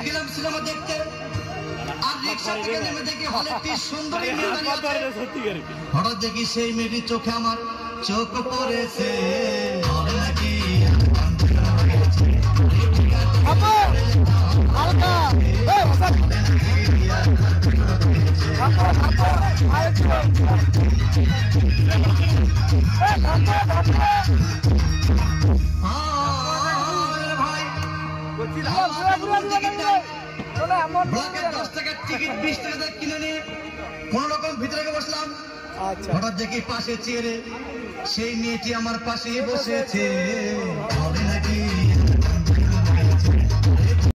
গেলাম সিনেমা দেখতে, আর রিক্সা থেকে নেমে দেখি হলে একটি সুন্দরী মেয়ে দাঁড়িয়ে আছে। হঠাৎ দেখি সেই মেয়েটির চোখে আমার চোখ পড়েছে। হঠাৎ দেখি পাশে চেয়ারে সেই মেয়েটি আমার পাশে বসেছে।